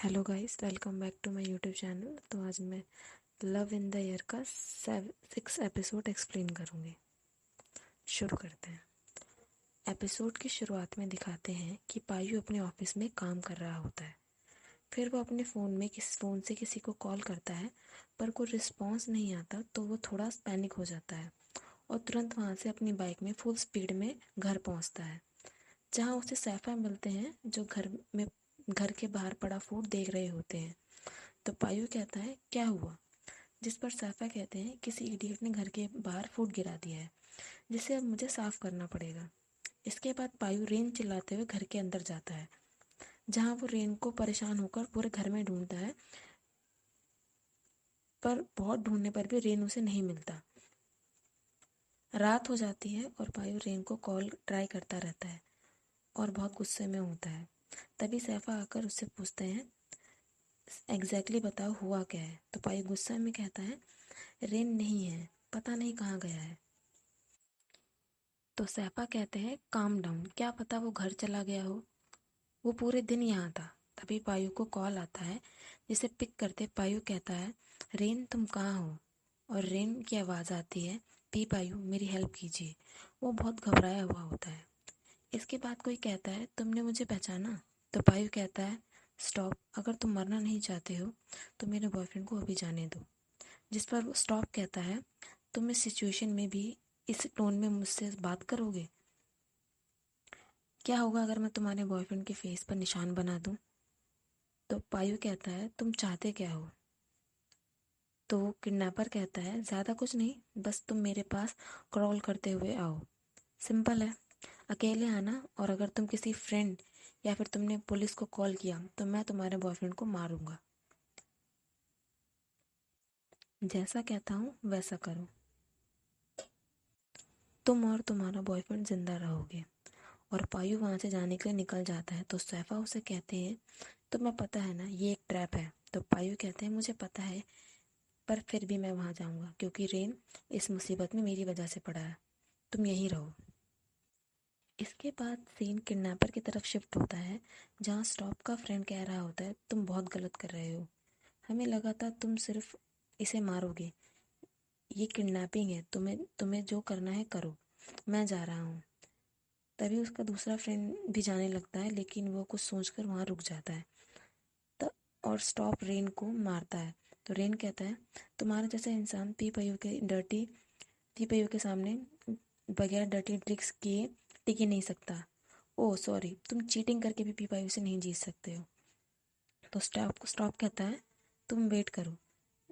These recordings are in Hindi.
Hello guys, welcome back to my YouTube channel. तो आज मैं लव इन द एयर का 6 एपिसोड एक्सप्लेन करूँगी। शुरू करते हैं। एपिसोड की शुरुआत में दिखाते हैं कि पायु अपने ऑफिस में काम कर रहा होता है। फिर वो अपने फ़ोन से किसी को कॉल करता है, पर कोई रिस्पॉन्स नहीं आता तो वो थोड़ा पैनिक हो जाता है और तुरंत वहाँ से अपनी बाइक में फुल स्पीड में घर पहुँचता है, जहाँ उसे सैफा मिलते हैं जो घर के बाहर पड़ा फूड देख रहे होते हैं। तो पायु कहता है, क्या हुआ? जिस पर सैफा कहते हैं, किसी इडियट ने घर के बाहर फूड गिरा दिया है, जिसे अब मुझे साफ करना पड़ेगा। इसके बाद पायु रेन चिल्लाते हुए घर के अंदर जाता है, जहाँ वो रेन को परेशान होकर पूरे घर में ढूंढता है, पर बहुत ढूंढने पर भी रेन उसे नहीं मिलता। रात हो जाती है और पायु रेन को कॉल ट्राई करता रहता है और बहुत गुस्से में होता है। तभी सैफा आकर उससे पूछते हैं, एग्जैक्टली बताओ हुआ क्या है? तो पायु गुस्से में कहता है, रेन नहीं है, पता नहीं कहाँ गया है। तो सैफा कहते हैं, काम डाउन, क्या पता वो घर चला गया हो, वो पूरे दिन यहाँ था। तभी पायु को कॉल आता है, जिसे पिक करते पायु कहता है, रेन तुम कहाँ हो? और रेन की आवाज़ आती है, पी पायु मेरी हेल्प कीजिए। वो बहुत घबराया हुआ होता है। इसके बाद कोई कहता है, तुमने मुझे पहचाना? तो पायु कहता है, स्टॉप, अगर तुम मरना नहीं चाहते हो तो मेरे बॉयफ्रेंड को अभी जाने दो। जिस पर वो स्टॉप कहता है, तुम इस सिचुएशन में भी इस टोन में मुझसे बात करोगे? क्या होगा अगर मैं तुम्हारे बॉयफ्रेंड के फेस पर निशान बना दूं? तो पायु कहता है, तुम चाहते क्या हो? तो किडनैपर कहता है, ज़्यादा कुछ नहीं, बस तुम मेरे पास क्रॉल करते हुए आओ। सिंपल है, अकेले आना, और अगर तुम किसी फ्रेंड या फिर तुमने पुलिस को कॉल किया तो मैं तुम्हारे बॉयफ्रेंड को मारूंगा। जैसा कहता हूँ वैसा करो, तुम और तुम्हारा बॉयफ्रेंड जिंदा रहोगे। और पायु वहाँ से जाने के लिए निकल जाता है। तो सैफा उसे कहते हैं, तुम्हें पता है ना ये एक ट्रैप है? तो पायु कहते हैं, मुझे पता है, पर फिर भी मैं वहाँ जाऊँगा क्योंकि रेन इस मुसीबत में मेरी वजह से पड़ा है। तुम यहीं रहो। इसके बाद सीन किडनैपर की तरफ शिफ्ट होता है, जहाँ स्टॉप का फ्रेंड कह रहा होता है, तुम बहुत गलत कर रहे हो, हमें लगा था तुम सिर्फ इसे मारोगे, ये किडनैपिंग है, तुम्हें तुम्हें जो करना है करो, मैं जा रहा हूँ। तभी उसका दूसरा फ्रेंड भी जाने लगता है, लेकिन वो कुछ सोचकर वहाँ रुक जाता है। तब और स्टॉप रेन को मारता है। तो रेन कहता है, तुम्हारे जैसा इंसान पी पी यू के सामने बगैर डर्टी ट्रिक्स किए टिक ही नहीं सकता। ओह सॉरी, तुम चीटिंग करके भी पी पी यू से नहीं जीत सकते हो। तो स्टॉप कहता है, तुम वेट करो,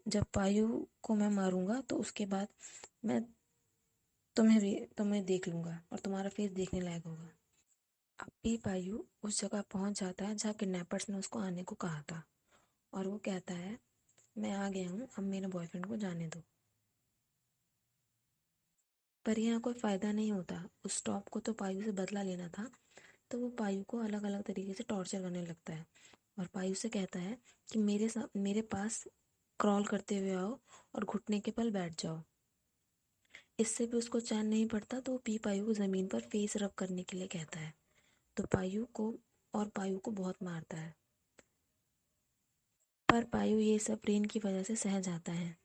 जब पायु को मैं मारूंगा तो उसके बाद मैं तुम्हें देख लूंगा और तुम्हारा फेस देखने लायक होगा। अब भी पायु उस जगह पहुंच जाता है जहाँ किडनैपर्स ने उसको आने को कहा था, और वो कहता है, मैं आ गया हूँ, अब मेरे बॉयफ्रेंड को जाने दो। पर यहाँ कोई फ़ायदा नहीं होता। उस स्टॉप को तो पायु से बदला लेना था, तो वो पायु को अलग अलग तरीके से टॉर्चर करने लगता है और पायु से कहता है कि मेरे पास क्रॉल करते हुए आओ और घुटने के बल बैठ जाओ। इससे भी उसको चैन नहीं पड़ता, तो वो पी पायु को ज़मीन पर फेस रब करने के लिए कहता है। तो पायु को बहुत मारता है, पर पायु ये सब रेन की वजह से सह जाता है।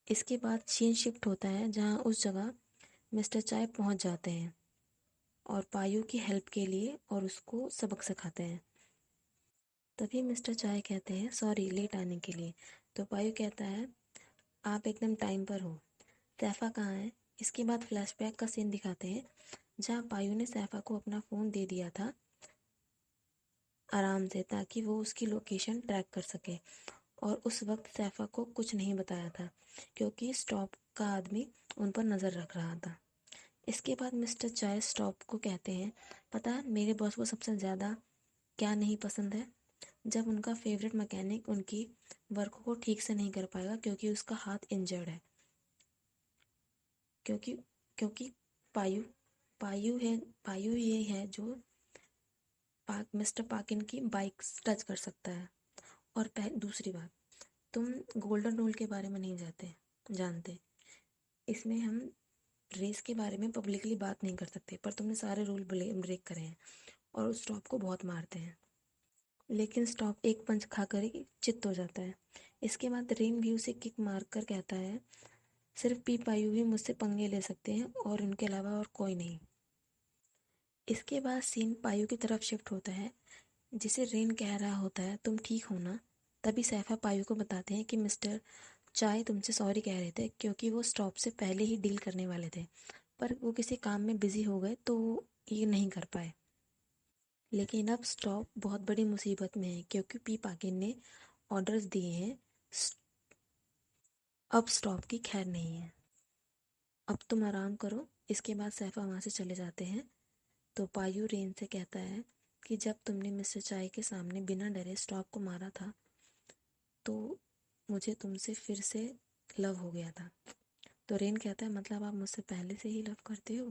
इसके बाद सीन शिफ्ट होता है, जहाँ उस जगह मिस्टर चाय पहुँच जाते हैं और पायु की हेल्प के लिए और उसको सबक सिखाते हैं। तभी मिस्टर चाय कहते हैं, सॉरी लेट आने के लिए। तो पायु कहता है, आप एकदम टाइम पर हो। सैफा कहाँ है? इसके बाद फ्लैशबैक का सीन दिखाते हैं, जहाँ पायु ने सैफा को अपना फ़ोन दे दिया था आराम से, ताकि वो उसकी लोकेशन ट्रैक कर सके। और उस वक्त सैफा को कुछ नहीं बताया था, क्योंकि स्टॉप का आदमी उन पर नज़र रख रहा था। इसके बाद मिस्टर चाय स्टॉप को कहते हैं, पता है मेरे बॉस को सबसे ज़्यादा क्या नहीं पसंद है? जब उनका फेवरेट मैकेनिक उनकी वर्क को ठीक से नहीं कर पाएगा क्योंकि उसका हाथ इंजर्ड है। क्योंकि क्योंकि पायु पायु है पायु ये है जो मिस्टर पाकिन की बाइक टच कर सकता है। और दूसरी बात, तुम गोल्डन रूल के बारे में नहीं जानते। इसमें हम रेस के बारे में पब्लिकली बात नहीं कर सकते, पर तुमने सारे रूल ब्रेक करे हैं और उस स्टॉप को बहुत मारते हैं। लेकिन स्टॉप एक पंच खाकर ही चित्त हो जाता है। इसके बाद रेन भी उसे किक मारकर कहता है, सिर्फ पी पायु ही मुझसे पंगे ले सकते हैं और उनके अलावा और कोई नहीं। इसके बाद सीन पायु की तरफ शिफ्ट होता है, जिसे रेन कह रहा होता है, तुम ठीक हो ना। तभी सैफा पायु को बताते हैं कि मिस्टर चाय तुमसे सॉरी कह रहे थे, क्योंकि वो स्टॉप से पहले ही डील करने वाले थे, पर वो किसी काम में बिजी हो गए तो वो ये नहीं कर पाए। लेकिन अब स्टॉप बहुत बड़ी मुसीबत में है, क्योंकि पी पाकिन ने ऑर्डर्स दिए हैं। अब स्टॉप की खैर नहीं है। अब तुम आराम करो। इसके बाद सैफा वहाँ से चले जाते हैं। तो पायु रेन से कहता है कि जब तुमने मिस्टर चाय के सामने बिना डरे स्टॉप को मारा था, तो मुझे तुमसे फिर से लव हो गया था। तो रेन कहता है, मतलब आप मुझसे पहले से ही लव करते हो,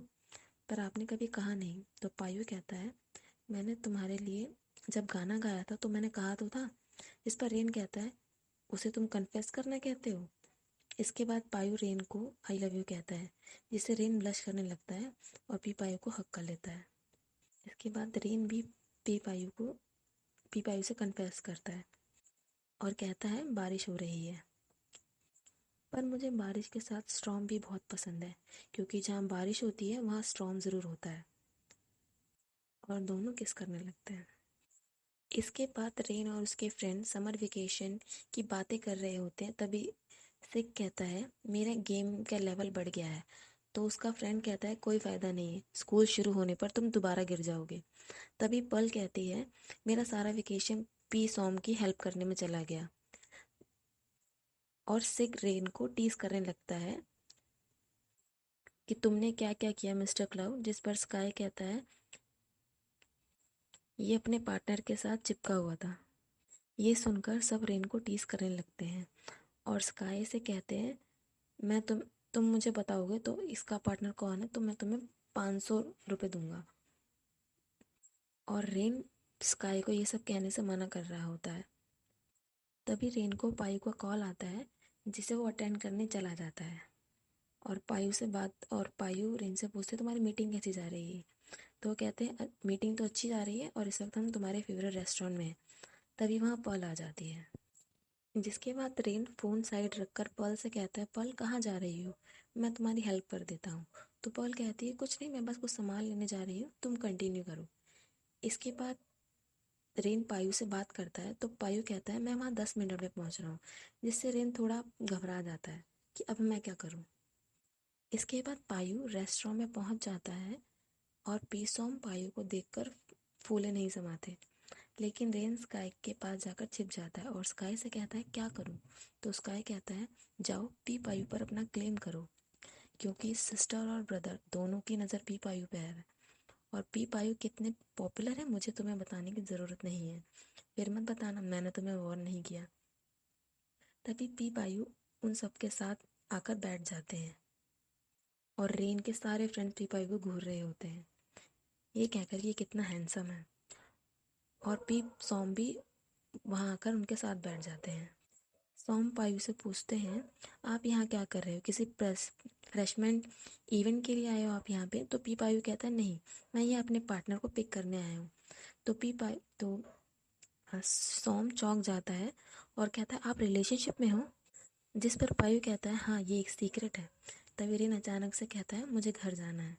पर आपने कभी कहा नहीं। तो पायु कहता है, मैंने तुम्हारे लिए जब गाना गाया था तो मैंने कहा तो था। इस पर रेन कहता है, उसे तुम कन्फेस करना कहते हो। इसके बाद पायु रेन को आई लव यू कहता है, जिससे रेन ब्लश करने लगता है और पी पायु को हक कर लेता है। इसके बाद रेन भी पी पायु से कन्फेस करता है और कहता है, बारिश हो रही है, पर मुझे बारिश के साथ स्टॉर्म भी बहुत पसंद है, क्योंकि जहाँ बारिश होती है वहाँ स्टॉर्म ज़रूर होता है। और दोनों किस करने लगते हैं। इसके बाद रेन और उसके फ्रेंड समर वेकेशन की बातें कर रहे होते हैं। तभी सिक कहता है, मेरा गेम का लेवल बढ़ गया है। तो उसका फ्रेंड कहता है, कोई फ़ायदा नहीं है, स्कूल शुरू होने पर तुम दोबारा गिर जाओगे। तभी पल कहती है, मेरा सारा वेकेशन पी सॉम की हेल्प करने में चला गया। और सिक रेन को टीज करने लगता है कि तुमने क्या क्या किया मिस्टर क्लाउड। जिस पर स्काई कहता है, ये अपने पार्टनर के साथ चिपका हुआ था। ये सुनकर सब रेन को टीज करने लगते हैं और स्काई से कहते हैं, मैं तुम मुझे बताओगे तो इसका पार्टनर कौन है, तो मैं तुम्हें 500 रुपये दूंगा। और रेन स्काई को ये सब कहने से मना कर रहा होता है। तभी रेन को पायु का कॉल आता है, जिसे वो अटेंड करने चला जाता है। और पायु रेन से पूछते, तुम्हारी मीटिंग कैसी जा रही है। तो वो कहते हैं, मीटिंग तो अच्छी जा रही है और इस वक्त हम तुम्हारे फेवरेट रेस्टोरेंट में हैं। तभी वहाँ पर्ल आ जाती है। जिसके बाद रेन फ़ोन साइड रखकर पर्ल से कहता है, पर्ल कहाँ जा रही हो, मैं तुम्हारी हेल्प कर देता हूँ। तो पर्ल कहती है, कुछ नहीं, मैं बस कुछ सामान लेने जा रही हूँ, तुम कंटिन्यू करो। इसके बाद रेन पायु से बात करता है। तो पायु कहता है, मैं वहाँ 10 मिनट में पहुँच रहा हूँ। जिससे रेन थोड़ा घबरा जाता है कि अब मैं क्या करूँ। इसके बाद पायु रेस्टोरेंट में पहुँच जाता है और पीसोम पायु को देखकर फूले नहीं समाते। लेकिन रेन स्काई के पास जाकर छिप जाता है और स्काई से कहता है, क्या करूं। तो स्काई कहता है, जाओ पी पायु पर अपना क्लेम करो, क्योंकि सिस्टर और ब्रदर दोनों की नज़र पी पायु पे है। और पी पायु कितने पॉपुलर है मुझे तुम्हें बताने की ज़रूरत नहीं है, फिर मत बताना मैंने तुम्हें वार्न नहीं किया। तभी पी पायु उन सबके साथ आकर बैठ जाते हैं और रेन के सारे फ्रेंड्स पी पायु को घूर रहे होते हैं, ये कहकर ये कितना हैंडसम है। और पी सॉम भी वहाँ आकर उनके साथ बैठ जाते हैं। सॉम पायु से पूछते हैं, आप यहाँ क्या कर रहे हो, किसी फ्रेशमेंट इवेंट के लिए आए हो आप यहाँ पे। तो पी पायु कहता है, नहीं, मैं ये अपने पार्टनर को पिक करने आया हूँ। तो सॉम चौंक जाता है और कहता है, आप रिलेशनशिप में हो। जिस पर पायु कहता है, हाँ, ये एक सीक्रेट है। तभी रेन अचानक से कहता है, मुझे घर जाना है।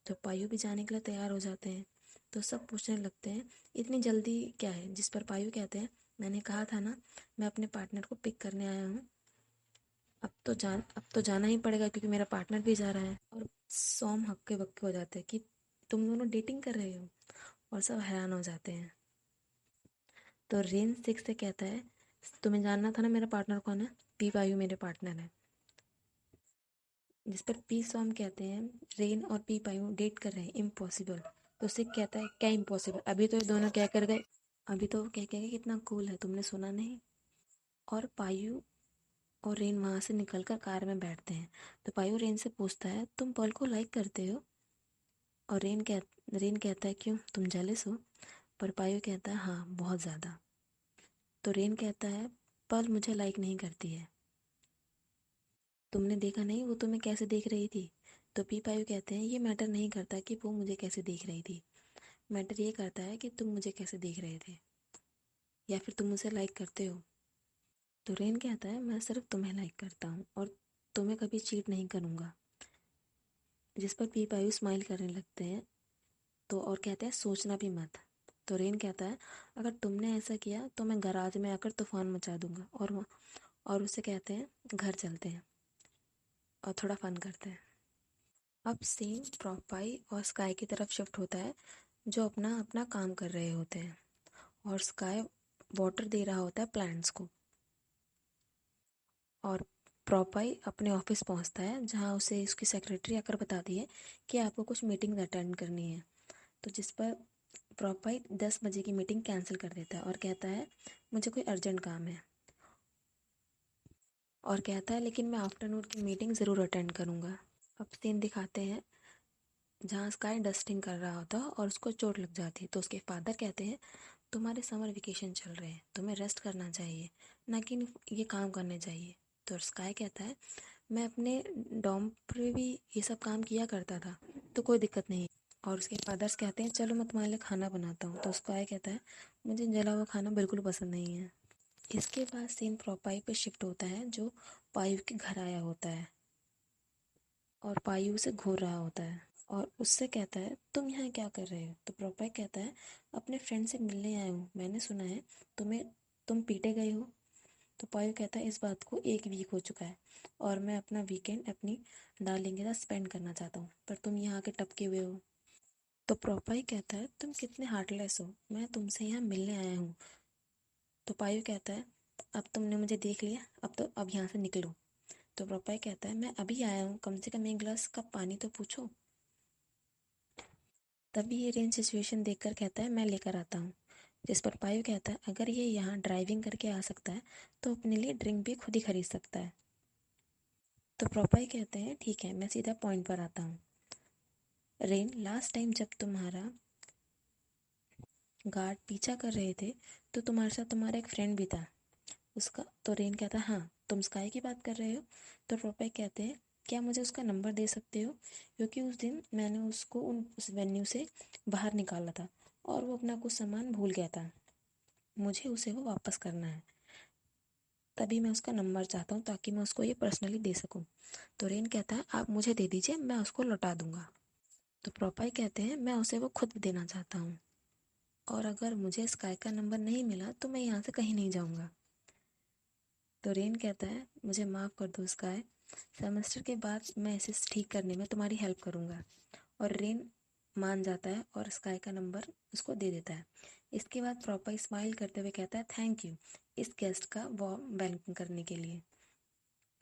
तो पायु भी जाने के लिए तैयार हो जाते हैं। तो सब पूछने लगते हैं, इतनी जल्दी क्या है। जिस पर पायु कहते हैं, मैंने कहा था ना, मैं अपने पार्टनर को पिक करने आया हूँ। अब तो जाना ही पड़ेगा, क्योंकि मेरा पार्टनर भी जा रहा है। और सॉम हक्के बक्के हो जाते हैं कि तुम दोनों डेटिंग कर रहे हो। और सब हैरान हो जाते हैं। तो रेन सिक्स से कहता है, तुम्हें जानना था ना मेरा पार्टनर कौन है, पी पायु मेरे पार्टनर है। जिस पर पी सॉम कहते हैं, रेन और पी पायु डेट कर रहे हैं, इम्पॉसिबल। तो सिक कहता है, क्या इम्पॉसिबल, अभी तो ये दोनों क्या कर गए, अभी तो वो कह के गए कितना कूल है, तुमने सुना नहीं। और पायु और रेन वहाँ से निकलकर कार में बैठते हैं। तो पायु रेन से पूछता है, तुम पर्ल को लाइक करते हो। और रेन कहता है, क्यों, तुम जेलस हो। पर पायु कहता है, हाँ, बहुत ज़्यादा। तो रेन कहता है, पर्ल मुझे लाइक नहीं करती है, तुमने देखा नहीं वो तुम्हें कैसे देख रही थी। तो पी पायु कहते हैं, ये मैटर नहीं करता कि वो मुझे कैसे देख रही थी, मैटर ये करता है कि तुम मुझे कैसे देख रहे थे। या फिर तुम मुझे लाइक करते हो? तो रेन कहता है मैं सिर्फ तुम्हें लाइक करता हूँ और तुम्हें कभी चीट नहीं करूँगा। जिस पर पी पायु स्माइल करने लगते हैं तो और कहते हैं सोचना भी मत। तो रेन कहता है अगर तुमने ऐसा किया तो मैं गराज में आकर तूफान मचा दूंगा। और उससे कहते हैं घर चलते हैं और थोड़ा फन करते हैं। अब सीन प्रोपाई और स्काई की तरफ शिफ्ट होता है जो अपना अपना काम कर रहे होते हैं और स्काई वाटर दे रहा होता है प्लांट्स को और प्रोपाई अपने ऑफिस पहुंचता है जहां उसे उसकी सेक्रेटरी आकर बताती है कि आपको कुछ मीटिंग्स अटेंड करनी है। तो जिस पर प्रोपाई 10 बजे की मीटिंग कैंसिल कर देता है और कहता है मुझे कोई अर्जेंट काम है और कहता है लेकिन मैं आफ्टरनून की मीटिंग ज़रूर अटेंड करूँगा। अब सीन दिखाते हैं जहाँ स्काई डस्टिंग कर रहा होता है और उसको चोट लग जाती है तो उसके फादर कहते हैं तुम्हारे समर वेकेशन चल रहे हैं, तुम्हें रेस्ट करना चाहिए ना कि ये काम करने चाहिए। तो स्काई कहता है मैं अपने डॉम पर भी ये सब काम किया करता था तो कोई दिक्कत नहीं। और उसके फादर्स कहते हैं चलो मैं तुम्हारे लिए खाना बनाता हूँ। तो स्काई कहता है मुझे जला हुआ खाना बिल्कुल पसंद नहीं है। इसके बाद सीन प्रोपाई पे शिफ्ट होता है जो पायु के घर आया होता है और पायु उसे घूर रहा होता है और उससे कहता है तुम यहाँ क्या कर रहे हो? तो प्रोपाई कहता है अपने फ्रेंड से मिलने आया हूँ, मैंने सुना है तुम पीटे गए हो। तो पायु कहता है इस बात को 1 वीक हो चुका है और मैं अपना वीकेंड अपनी डार्लिंग के साथ स्पेंड करना चाहता हूँ पर तुम यहाँ के टपके हुए हो। तो प्रोपाई कहता है तुम कितने हार्टलेस हो, मैं तुमसे यहाँ मिलने आया हूँ। तो पायु कहता है अब तुमने मुझे देख लिया, अब यहाँ से निकलो। तो प्रोपाई कहता है मैं अभी आया हूँ, कम से कम एक गिलास का पानी तो पूछो। तभी ये रेन सिचुएशन देखकर कहता है मैं लेकर आता हूँ। जिस पर पायु कहता है अगर ये यहाँ ड्राइविंग करके आ सकता है तो अपने लिए ड्रिंक भी खुद ही खरीद सकता है। तो प्रोपाई कहते हैं ठीक है मैं सीधा पॉइंट पर आता हूँ। रेन लास्ट टाइम जब तुम्हारा गार्ड पीछा कर रहे थे तो तुम्हारे साथ तुम्हारा एक फ्रेंड भी था उसका। तो रेन कहता है हाँ तुम स्काई की बात कर रहे हो। तो प्रोपाई कहते हैं क्या मुझे उसका नंबर दे सकते हो क्योंकि उस दिन मैंने उसको उस वेन्यू से बाहर निकाला था और वो अपना कुछ सामान भूल गया था, मुझे उसे वो वापस करना है, तभी मैं उसका नंबर चाहता हूँ ताकि मैं उसको ये पर्सनली दे सकूँ। तो रेन कहता है आप मुझे दे दीजिए मैं उसको लौटा दूंगा। तो प्रोपाई कहते हैं मैं उसे वो खुद देना चाहता हूँ और अगर मुझे स्काई का नंबर नहीं मिला तो मैं यहाँ से कहीं नहीं जाऊँगा। तो रेन कहता है मुझे माफ़ कर दो स्काई, सेमेस्टर के बाद मैं इसे ठीक करने में तुम्हारी हेल्प करूँगा। और रेन मान जाता है और स्काई का नंबर उसको दे देता है। इसके बाद प्रोपाई स्माइल करते हुए कहता है थैंक यू इस गेस्ट का वार्म वेलकम करने के लिए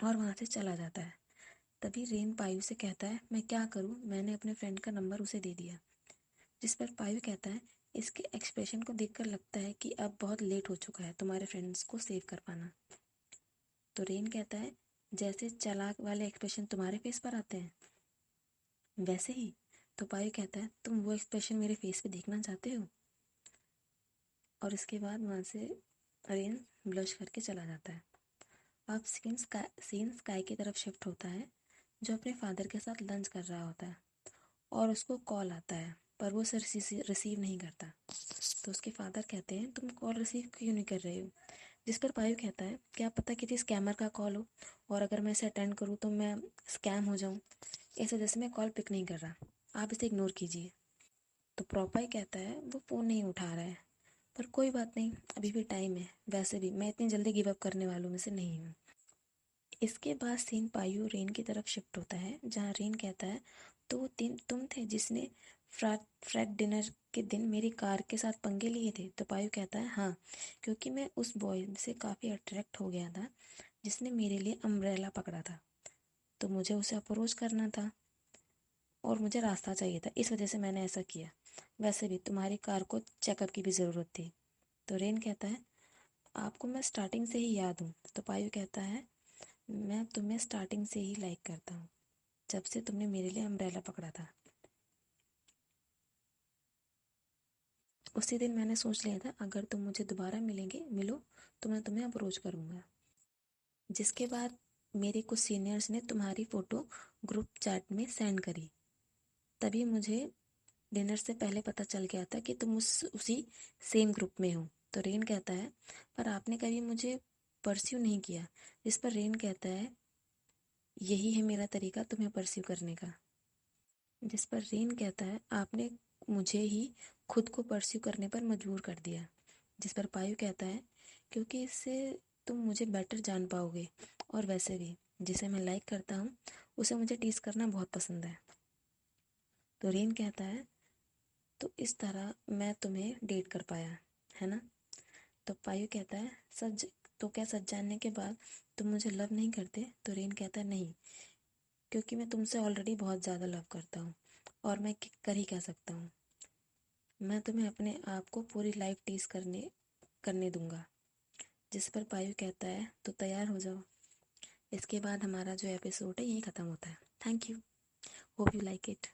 और वहाँ से चला जाता है। तभी रेन पायु से कहता है मैं क्या करूँ, मैंने अपने फ्रेंड का नंबर उसे दे दिया। जिस पर पायु कहता है इसके एक्सप्रेशन को देखकर लगता है कि अब बहुत लेट हो चुका है तुम्हारे फ्रेंड्स को सेव कर पाना। तो रेन कहता है जैसे चालाक वाले एक्सप्रेशन तुम्हारे फेस पर आते हैं वैसे ही। तो पायु कहता है तुम वो एक्सप्रेशन मेरे फेस पे देखना चाहते हो। और इसके बाद वहाँ से रेन ब्लश करके चला जाता है। अब सीन स्काई की तरफ शिफ्ट होता है जो अपने फादर के साथ लंच कर रहा होता है और उसको कॉल आता है पर वो उसे रिसीव नहीं करता। तो उसके फादर कहते हैं तुम कॉल रिसीव क्यों नहीं कर रहे हो। जिस पर पायु कहता है क्या पता किसी स्कैमर का कॉल हो और अगर मैं इसे अटेंड करूँ तो मैं स्कैम हो जाऊँ, इस वजह से मैं कॉल पिक नहीं कर रहा, आप इसे इग्नोर कीजिए। तो प्रोपाई कहता है वो फ़ोन नहीं उठा रहा है पर कोई बात नहीं अभी भी टाइम है, वैसे भी मैं इतनी जल्दी गिव अप करने वालों में से नहीं हूँ। इसके बाद सीन पायु रेन की तरफ शिफ्ट होता है जहाँ रेन कहता है तो वो तुम थे जिसने फ्रैट डिनर के दिन मेरी कार के साथ पंगे लिए थे। तो पायु कहता है हाँ क्योंकि मैं उस बॉय से काफ़ी अट्रैक्ट हो गया था जिसने मेरे लिए अम्ब्रेला पकड़ा था, तो मुझे उसे अप्रोच करना था और मुझे रास्ता चाहिए था, इस वजह से मैंने ऐसा किया, वैसे भी तुम्हारी कार को चेकअप की भी ज़रूरत थी। तो रेन कहता है आपको मैं स्टार्टिंग से ही याद हूँ। तो पायु कहता है मैं तुम्हें स्टार्टिंग से ही लाइक करता हूँ, जब से तुमने मेरे लिए अम्ब्रेला पकड़ा था उसी दिन मैंने सोच लिया था अगर तुम मुझे दोबारा मिलो तो मैं तुम्हें अप्रोच करूँगा। जिसके बाद मेरे कुछ सीनियर्स ने तुम्हारी फ़ोटो ग्रुप चैट में सेंड करी, तभी मुझे डिनर से पहले पता चल गया था कि तुम उसी सेम ग्रुप में हो। तो रेन कहता है पर आपने कभी मुझे परस्यू नहीं किया। जिस पर रेन कहता है यही है मेरा तरीका तुम्हें परस्यू करने का। जिस पर रेन कहता है आपने मुझे ही खुद को परस्यू करने पर मजबूर कर दिया। जिस पर पायु कहता है क्योंकि इससे तुम मुझे बेटर जान पाओगे, और वैसे भी जिसे मैं लाइक करता हूँ उसे मुझे टीज करना बहुत पसंद है। तो रेन कहता है तो इस तरह मैं तुम्हें डेट कर पाया, है ना। तो पायु कहता है सच, तो क्या सच जानने के बाद तुम मुझे लव नहीं करते। तो रेन कहता है नहीं, क्योंकि मैं तुमसे ऑलरेडी बहुत ज़्यादा लव करता हूँ और मैं कर ही क्या सकता हूँ। मैं तुम्हें अपने आप को पूरी लाइफ टीज करने करने दूंगा। जिस पर पायु कहता है तो तैयार हो जाओ। इसके बाद हमारा जो एपिसोड है यही ख़त्म होता है। Thank you, hope you like it.